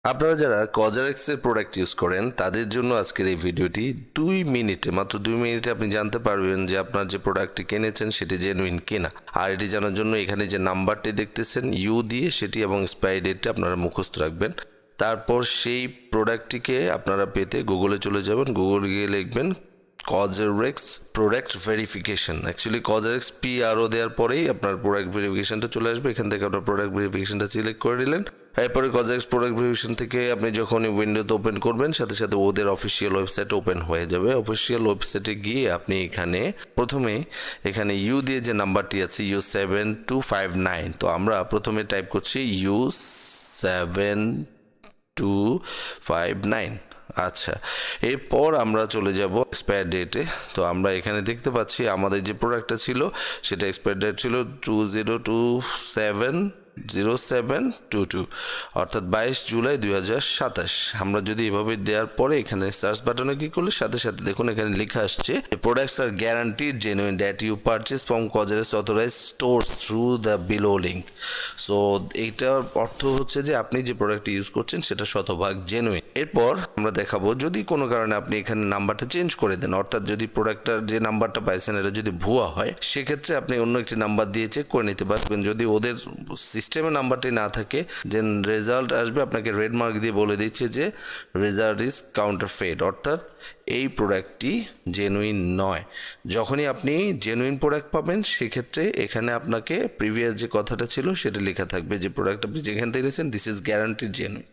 আপনারা যারা কজারেক্সের product use করেন তাদের জন্য আজকের এই ভিডিওটি 2 মিনিটে, মাত্র 2 মিনিটে আপনি জানতে পারবেন যে আপনার যে প্রোডাক্টটি কিনেছেন সেটি জেনুইন কিনা। আর এটি জানার জন্য এখানে যে নাম্বারটি দেখতেছেন ইউ দিয়ে, সেটি এবং এক্সপায়ারি ডেটটা আপনারা মুখস্থ রাখবেন। তারপর সেই প্রোডাক্টটিকে আপনারা পেতে গুগলে চলে যাবেন, গুগল গিয়ে লিখবেন Cozarex product verification. Actually Cozarex PRO দেওয়ার পরেই আপনার প্রোডাক্ট ভেরিফিকেশনটা চলে আসবে। এখান থেকে আপনার প্রোডাক্ট ভেরিফিকেশনটা সিলেক্ট করে নিলেন। এরপরে কজারেক্স প্রোডাক্ট ভেরিফিকেশন থেকে আপনি যখন উইন্ডোতে ওপেন করবেন সাথে সাথে ওদের অফিসিয়াল ওয়েবসাইট ওপেন হয়ে যাবে। অফিসিয়াল ওয়েবসাইটে গিয়ে আপনি এখানে প্রথমে এখানে ইউ দিয়ে যে নাম্বারটি আছে U7259, তো আমরা প্রথমে টাইপ করছি U7259। আচ্ছা, এরপর আমরা চলে যাব এক্সপায়ার ডেটে। তো আমরা এখানে দেখতে পাচ্ছি আমাদের যে প্রোডাক্টটা ছিল সেটা এক্সপায়ার ডেট ছিল 2027/07/22, অর্থাৎ 22 জুলাই 2027। আমরা যদি এভাবে দেওয়ার পরে এখানে সার্চ বাটনে ক্লিক করলে সাথে সাথে দেখুন এখানে লেখা আসছে products are guaranteed genuine that you purchase from Kajarex authorized stores through the below link. So এইটার অর্থ হচ্ছে যে আপনি যে প্রোডাক্টটি ইউজ করছেন সেটা শতভাগ জেনুইন। এরপর আমরা দেখাবো যদি কোনো কারণে আপনি এখানে নাম্বারটা চেঞ্জ করে দেন, অর্থাৎ যদি প্রোডাক্টটার যে নাম্বারটা পাইছেন এটা যদি ভুয়া হয়, সেক্ষেত্রে আপনি অন্য একটি নাম্বার দিয়ে চেক করে নিতে পারবেন। যদি ওদের সিস্টেমে নাম্বারটি না থাকে, যে রেজাল্ট আসবে আপনাকে রেড মার্ক দিয়ে বলে দিচ্ছে যে রেজাল্ট ইজ কাউন্টারফেট, অর্থাৎ এই প্রোডাক্টটি জেনুইন নয়। যখনই আপনি জেনুইন প্রোডাক্ট পাবেন সেক্ষেত্রে এখানে আপনাকে প্রিভিয়াস যে কথাটা ছিল সেটা লেখা থাকবে যে প্রোডাক্ট আপনি যেখান থেকে নিয়েছেন দিস ইজ গ্যারান্টিড জেনুইন।